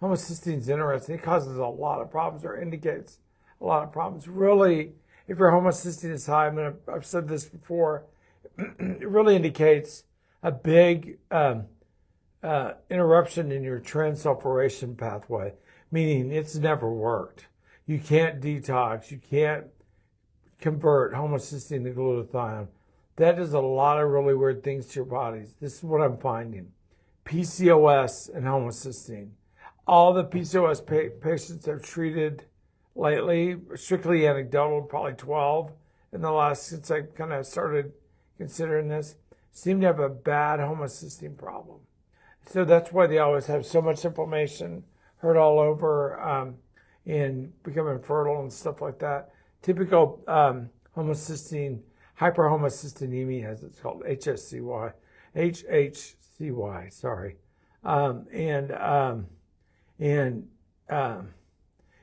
Homocysteine is interesting. It causes a lot of problems or indicates a lot of problems. Really, if your homocysteine is high, I've said this before, it really indicates a big interruption in your transsulfuration pathway, meaning it's never worked. You can't detox. You can't convert homocysteine to glutathione. That does a lot of really weird things to your bodies. This is what I'm finding. PCOS and homocysteine. All the PCOS patients I've treated lately, strictly anecdotal, probably 12 in the last, since I kind of started considering this, seem to have a bad homocysteine problem. So that's why they always have so much inflammation, hurt all over, and become infertile and stuff like that. Typical homocysteine, hyperhomocysteinemia, as it's called, HHCY, sorry.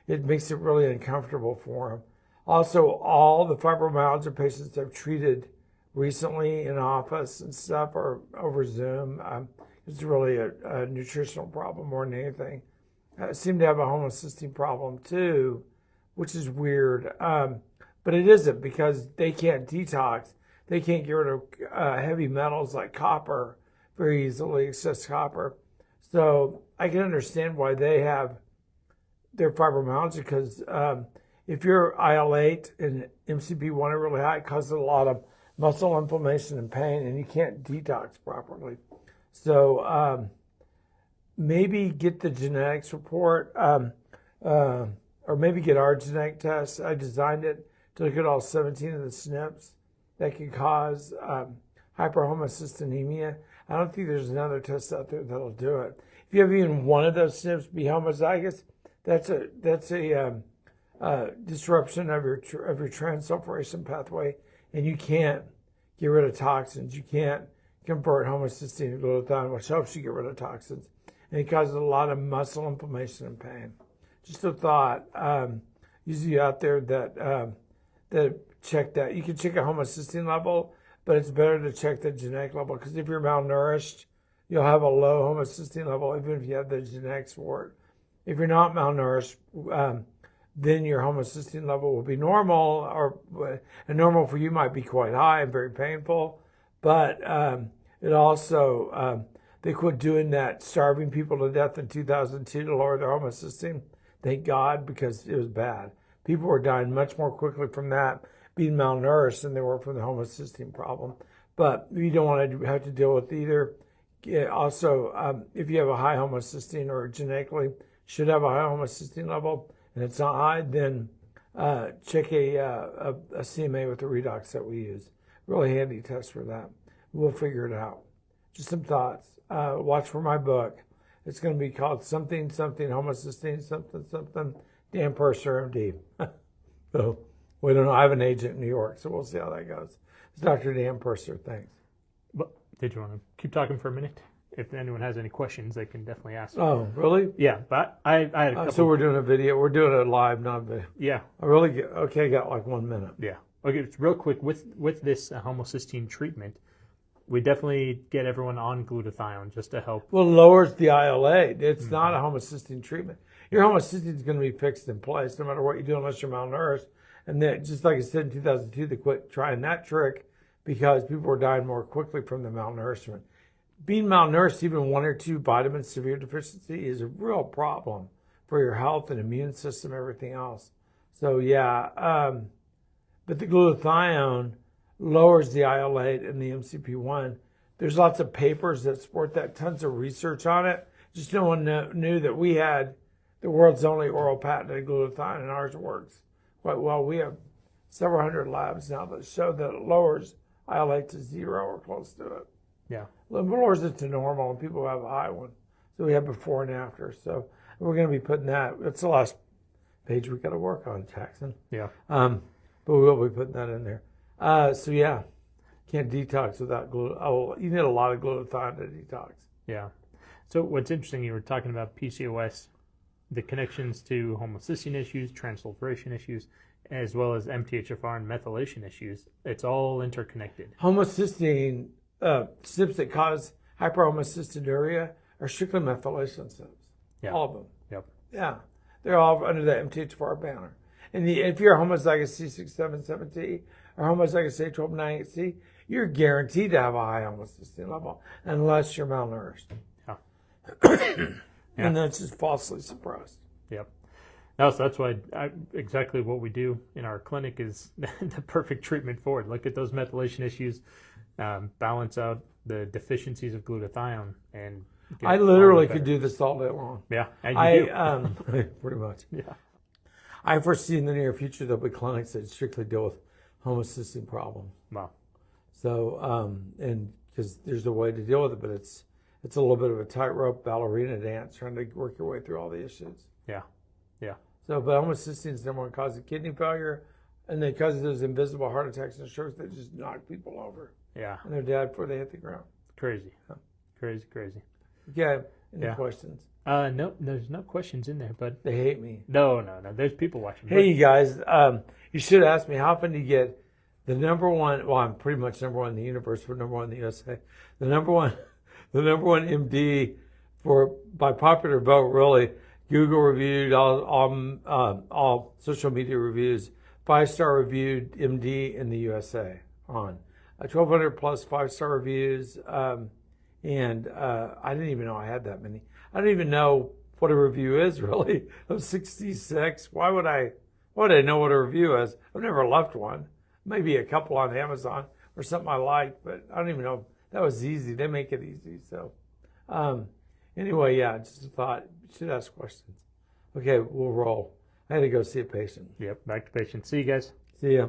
It makes it really uncomfortable for them. Also, all the fibromyalgia patients I've treated recently in office and stuff or over Zoom, it's really a nutritional problem more than anything. Seem to have a homocysteine problem too, which is weird. But it isn't, because they can't detox. They can't get rid of heavy metals like copper very easily, excess copper. So I can understand why they have their fibromyalgia, because if your IL-8 and MCP-1 are really high, it causes a lot of muscle inflammation and pain, and you can't detox properly. So maybe get the genetics report, or maybe get our genetic test. I designed it to look at all 17 of the SNPs that can cause hyperhomocysteinemia. I don't think there's another test out there that'll do it. If you have even one of those SNPs be homozygous, that's a disruption of your transsulfuration pathway, and you can't get rid of toxins. You can't convert homocysteine to glutathione, which helps you get rid of toxins, and it causes a lot of muscle inflammation and pain. Just a thought. Usually out there that check that. You can check a homocysteine level, but it's better to check the genetic level, because if you're malnourished, you'll have a low homocysteine level even if you have the genetics for it. If you're not malnourished, then your homocysteine level will be normal, and normal for you might be quite high and very painful, but it also, they quit doing that, starving people to death in 2002 to lower their homocysteine. Thank God, because it was bad. People were dying much more quickly from that, being malnourished, than they were from the homocysteine problem. But you don't want to have to deal with either. Also, if you have a high homocysteine, or genetically should have a high homocysteine level, and it's not high, then check a CMA with the redox that we use. Really handy test for that. We'll figure it out. Just some thoughts. Watch for my book. It's going to be called something homocysteine something Dan Purser, MD. So we don't know. I have an agent in New York, so we'll see how that goes. It's Dr. Dan Purser. Thanks. But did you want to keep talking for a minute? If anyone has any questions, they can definitely ask. Oh, really? Yeah, but I had a couple. So we're doing a video. We're doing it live, not video. Yeah. I got like 1 minute. Yeah. Okay, it's real quick. With this homocysteine treatment, we definitely get everyone on glutathione just to help. Well, it lowers the IL-8. It's not a homocysteine treatment. Your homocysteine is going to be fixed in place no matter what you do, unless you're malnourished. And then, just like I said in 2002, they quit trying that trick because people were dying more quickly from the malnourishment. Being malnourished, even 1 or 2 vitamins, severe deficiency, is a real problem for your health and immune system, everything else. So yeah, but the glutathione lowers the IL-8 and the MCP-1. There's lots of papers that support that, tons of research on it. Just no one knew that we had the world's only oral patented glutathione, and ours works quite well. We have several hundred labs now that show that it lowers IL-8 to 0 or close to it. Yeah. It lowers it to normal, and people have a high one. So we have before and after. So we're going to be putting that. That's the last page we got to work on, Jackson. Yeah. But we will be putting that in there. So yeah, can't detox without glutathione. Oh, you need a lot of glutathione to detox. Yeah. So what's interesting, you were talking about PCOS, the connections to homocysteine issues, transsulfuration issues, as well as MTHFR and methylation issues. It's all interconnected. Yeah. All of them. Yep. Yeah. They're all under the MTHFR banner. And if you're homozygous C677T or homozygous A1298C, you're guaranteed to have a high homocysteine level unless you're malnourished. Yeah. And that's just falsely suppressed. Yep. No, so that's why exactly what we do in our clinic is the perfect treatment for it. Look at those methylation issues, balance out the deficiencies of glutathione, and I literally could do this all day long. Yeah, and you do. Pretty much. Yeah. I foresee in the near future there'll be clinics that strictly deal with homocysteine problem. Wow. So, and because there's a way to deal with it, but it's a little bit of a tightrope ballerina dance trying to work your way through all the issues. Yeah. Yeah. So, but homocysteine is the number one cause of kidney failure, and then because of those invisible heart attacks and strokes, they just knock people over. Yeah. And they're dead before they hit the ground. Crazy. Yeah. Crazy. Okay. Any questions? No, there's no questions in there, but They hate me. no. There's people watching. Hey, you guys, you should ask me, how often do you get the number one, well, I'm pretty much number one in the universe, but number one in the USA, the number one MD by popular vote, really, Google reviewed, all social media reviews, 5-star reviewed MD in the USA on 1,200 plus 5-star reviews, and I didn't even know I had that many. I don't even know what a review is, really. I'm 66. Why would I know what a review is? I've never left one. Maybe a couple on Amazon or something I like, but I don't even know. That was easy. They make it easy. So anyway, yeah, just a thought. You should ask questions. Okay, we'll roll. I had to go see a patient. Yep, back to patient. See you guys. See ya.